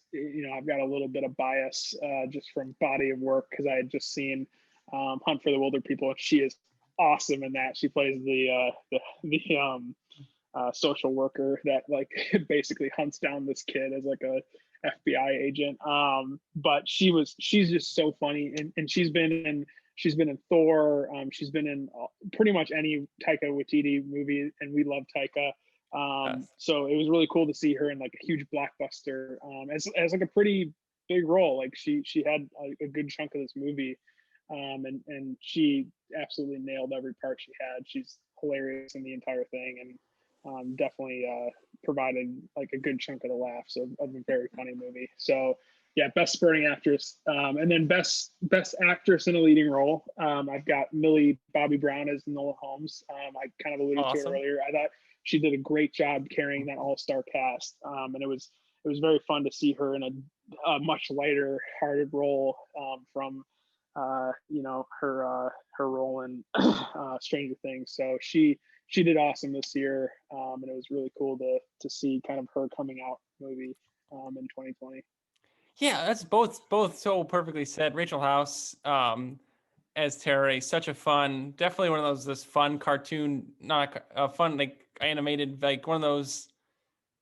I've got a little bit of bias, just from body of work, because I had just seen Hunt for the Wilder People, and she is awesome in that. She plays the social worker that like basically hunts down this kid as like a FBI agent. But she's just so funny, and she's been in Thor. She's been in pretty much any Taika Waititi movie, and we love Taika. Yes. So it was really cool to see her in like a huge blockbuster, as like a pretty big role. Like she had a good chunk of this movie, and she absolutely nailed every part she had. She's hilarious in the entire thing, and definitely provided like a good chunk of the laughs of a very funny movie. So yeah, best supporting actress, and then best actress in a leading role. I've got Millie Bobby Brown as Nola Holmes. I kind of alluded to her Awesome. earlier. I thought she did a great job carrying that all-star cast, and it was very fun to see her in a much lighter hearted role, from her role in Stranger Things. So she did awesome this year, and it was really cool to see kind of her coming out movie, in 2020. Yeah, that's both so perfectly said. Rachel House, as Terry, such a fun, definitely one of those this fun cartoon, not a fun like animated, like one of those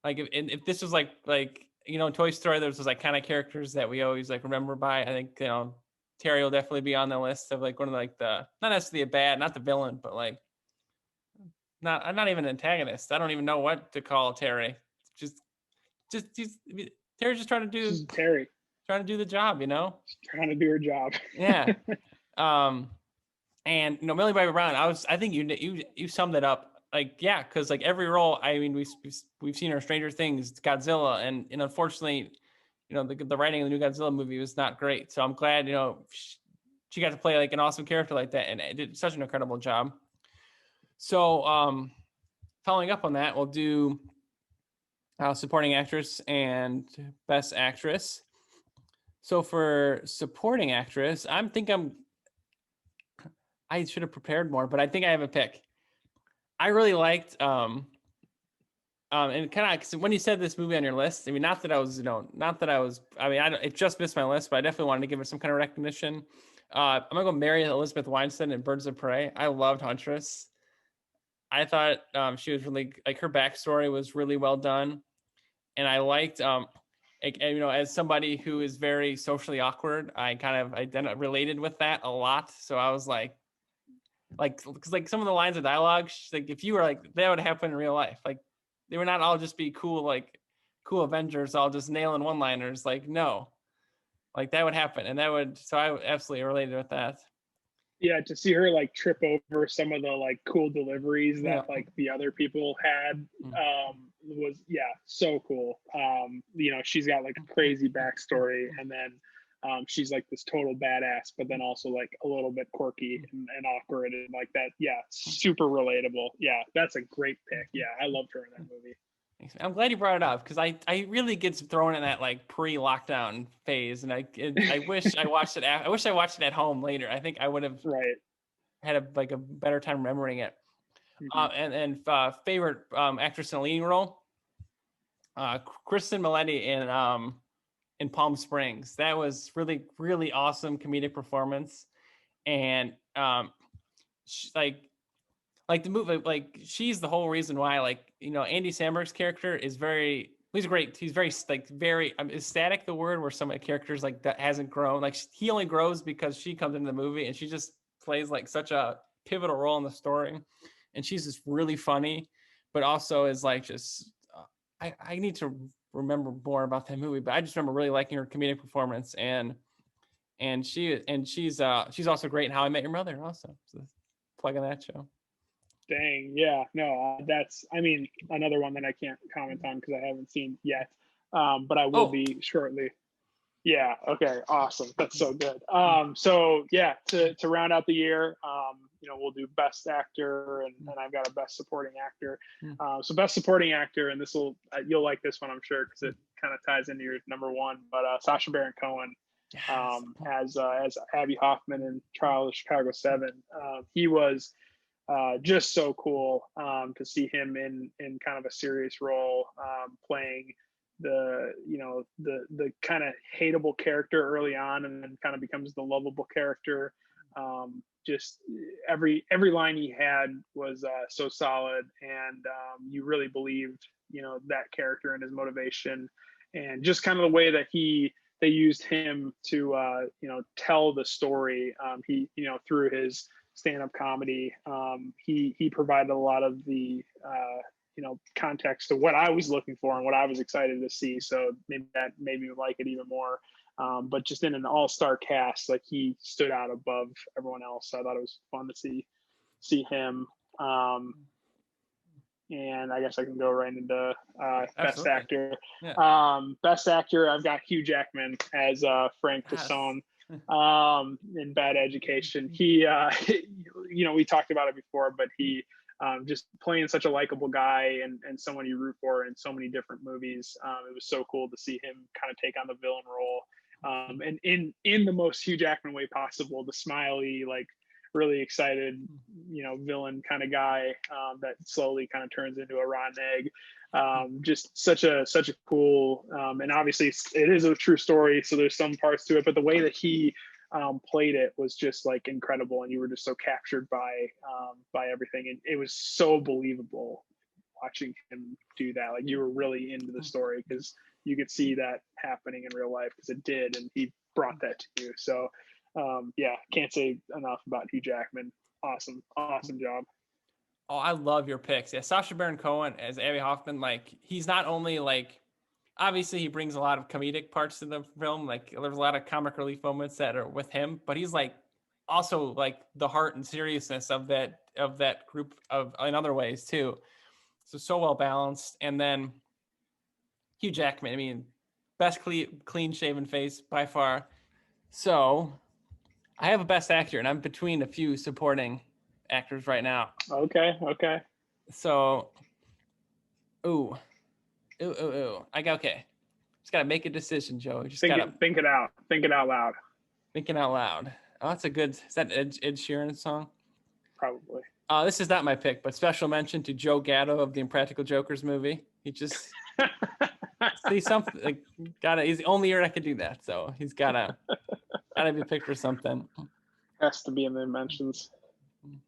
like if this was like Toy Story, there's those like kind of characters that we always like remember by. I think Terry will definitely be on the list of like one of like the not necessarily a bad, not the villain, but like not even an antagonist. I don't even know what to call Terry. Just he's Terry's just She's Terry, trying to do the job, she's trying to do her job. Yeah. Um, and Millie Bobby Brown, I think you summed it up. Like, yeah, because like every role, I mean, we've seen her in Stranger Things, Godzilla, and unfortunately, the writing of the new Godzilla movie was not great. So I'm glad she got to play like an awesome character like that, and it did such an incredible job. So following up on that, we'll do supporting actress and best actress. So for supporting actress, I should have prepared more, but I think I have a pick. I really liked and kind of when you said this movie on your list, I mean, not that I was, I mean, it just missed my list, but I definitely wanted to give it some kind of recognition. I'm gonna go Mary Elizabeth Weinstein in Birds of Prey. I loved Huntress. I thought she was really like her backstory was really well done, and I liked as somebody who is very socially awkward, I kind of related with that a lot. So I was because like some of the lines of dialogue, like if you were like that would happen in real life, like they would not all just be cool cool Avengers all just nailing one liners. Like no, like that would happen, and that would so I absolutely related with that. Yeah, to see her like trip over some of the like cool deliveries Yeah. that like the other people had was so cool. She's got like a crazy backstory, and then she's like this total badass, but then also like a little bit quirky and awkward and like that. Yeah, super relatable. Yeah, that's a great pick. Yeah, I loved her in that movie. I'm glad you brought it up because I really get thrown in that like pre-lockdown phase, and I wish I watched it. I wish I watched it at home later. I think I would have Right. had a better time remembering it. And favorite actress in a leading role, Kristen Miletti in Palm Springs. That was really really awesome comedic performance, and like the movie, like she's the whole reason why Andy Samberg's character is he's great. He's very is static the word where some characters like that hasn't grown. Like he only grows because she comes into the movie and she just plays like such a pivotal role in the story, and she's just really funny, but also is like just I need to remember more about that movie, but I just remember really liking her comedic performance, and she's also great in How I Met Your Mother also. So plug in that show. Dang, yeah, no, that's, I mean, another one that I can't comment on because I haven't seen yet, but I will be shortly. Yeah, okay, awesome. That's so good. So yeah, to round out the year, we'll do best actor, and I've got a best supporting actor. So best supporting actor, and you'll like this one, I'm sure, because it kind of ties into your number one. But Sacha Baron Cohen, as Abby Hoffman in Trial of Chicago 7, he was just so cool to see him in kind of a serious role, playing the kind of hateable character early on, and then kind of becomes the lovable character. Just every line he had was so solid, and you really believed that character and his motivation, and just kind of the way that they used him to tell the story. He through his stand-up comedy, he provided a lot of the context to what I was looking for and what I was excited to see. So maybe that made me like it even more. But just in an all-star cast, like he stood out above everyone else. So I thought it was fun to see him. And I guess I can go right into best actor. Yeah. Best actor, I've got Hugh Jackman as Frank Tassone in Bad Education. He, we talked about it before, but he just playing such a likable guy and someone you root for in so many different movies. It was so cool to see him kind of take on the villain role, and in the most Hugh Jackman way possible, the smiley, like really excited, villain kind of guy that slowly kind of turns into a rotten egg. Just such a cool, and obviously it is a true story, so there's some parts to it, but the way that he played it was just like incredible, and you were just so captured by everything, and it was so believable watching him do that. Like you were really into the story because you could see that happening in real life, because it did, and he brought that to you. So can't say enough about Hugh Jackman. Awesome job. Oh, I love your picks. Yeah, Sacha Baron Cohen as Abby Hoffman. Like he's not only obviously he brings a lot of comedic parts to the film. Like there's a lot of comic relief moments that are with him, but he's also the heart and seriousness of that group in other ways too. So well balanced. And then Hugh Jackman. I mean, best clean shaven face by far. So I have a best actor, and I'm between a few supporting actors right now. Okay. So, Ooh. Okay. Just gotta make a decision, Joe. Just Think gotta think it out. Think it out loud. thinking out loud. Oh, that's a good. Is that Ed Sheeran song? Probably. This is not my pick, but special mention to Joe Gatto of the Impractical Jokers movie. He just see something. Like, he's the only year I could do that, so he's gotta be picked for something. Has to be in the mentions. You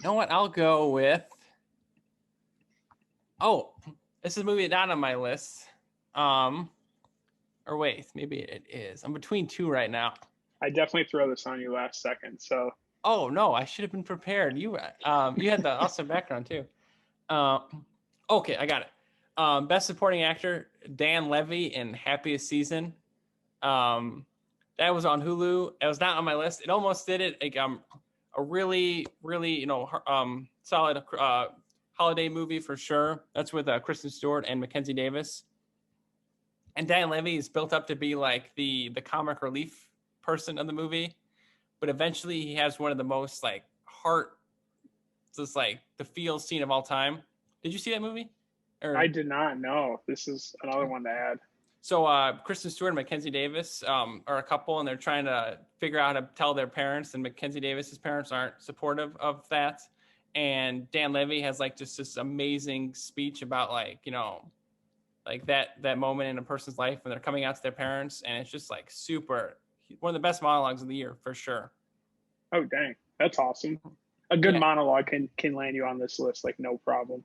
know what? I'll go with. Oh, this is a movie not on my list. Or wait, maybe it is. I'm between two right now. I definitely throw this on you last second. So. Oh no, I should have been prepared. You had the awesome background too. Okay, I got it. Best supporting actor Dan Levy in Happiest Season. That was on Hulu. It was not on my list. It almost did it. Like, a really solid holiday movie for sure. That's with Kristen Stewart and Mackenzie Davis. And Dan Levy is built up to be like the comic relief person of the movie, but eventually he has one of the most like just like the feel scene of all time. Did you see that movie? I did not know. This is another one to add. So Kristen Stewart and Mackenzie Davis are a couple, and they're trying to figure out how to tell their parents, and Mackenzie Davis's parents aren't supportive of that. And Dan Levy has like just this amazing speech about like, like that moment in a person's life when they're coming out to their parents, and it's just like super, one of the best monologues of the year for sure. Oh dang, that's awesome. A good monologue can land you on this list like no problem.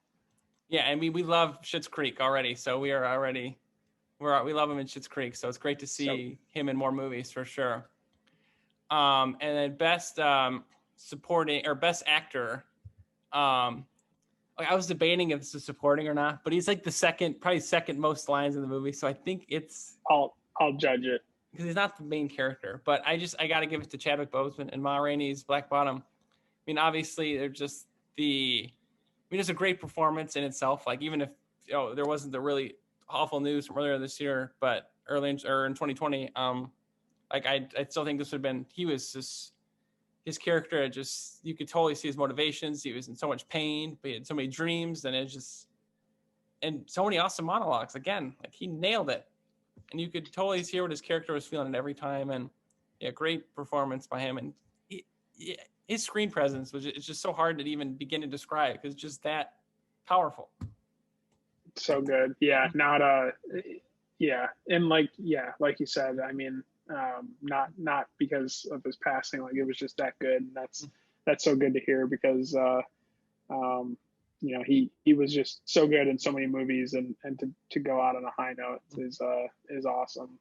Yeah, and we love Schitt's Creek already, so we love him in Schitt's Creek, so it's great to see him in more movies for sure. And then best supporting or best actor. I was debating if this is supporting or not, but he's like probably second most lines in the movie, so I think it's. I'll judge it because he's not the main character, but I got to give it to Chadwick Boseman and Ma Rainey's Black Bottom. I mean, obviously, they're just it's a great performance in itself. Like, even if there wasn't the really awful news from earlier this year, but early in 2020, like I still think this would have been. He was just his character. You could totally see his motivations. He was in so much pain, but he had so many dreams, and and so many awesome monologues. Again, like he nailed it, and you could totally hear what his character was feeling at every time. And great performance by him. And his screen presence it's just so hard to even begin to describe because it's just that powerful. So good. Yeah. Not and like you said, I mean, not because of his passing, like it was just that good. And that's so good to hear because he was just so good in so many movies, and to go out on a high note is awesome.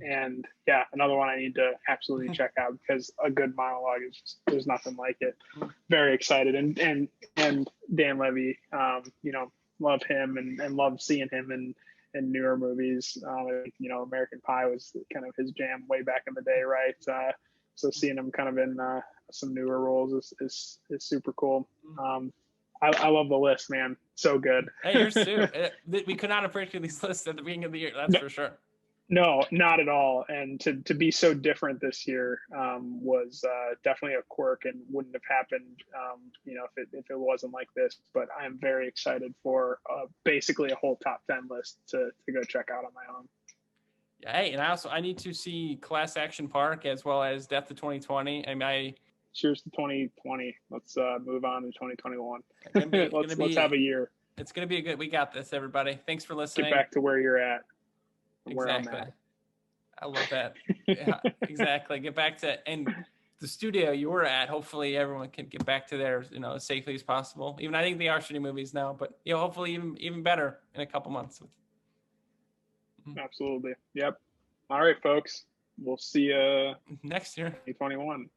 And another one I need to absolutely check out because a good monologue is just, there's nothing like it. Very excited. And Dan Levy, love him and love seeing him in newer movies. American Pie was kind of his jam way back in the day, right? So seeing him kind of in some newer roles is super cool. I love the list, man. So good. Hey, yours too. We could not have predicted these lists at the beginning of the year. That's for sure. No, not at all. And to be so different this year was definitely a quirk and wouldn't have happened, if it wasn't like this. But I'm very excited for basically a whole top 10 list to go check out on my own. Yeah, hey, and I need to see Class Action Park as well as Death of 2020. I mean, cheers to 2020. Let's move on to 2021. Let's have a year. It's going to be we got this, everybody. Thanks for listening. Get back to where you're at. Exactly. I love that. Yeah, exactly. Get back to the studio you were at. Hopefully everyone can get back to there, as safely as possible. Even I think they are shooting movies now, but hopefully even better in a couple months. Absolutely. Yep. All right, folks. We'll see you next year. 2021.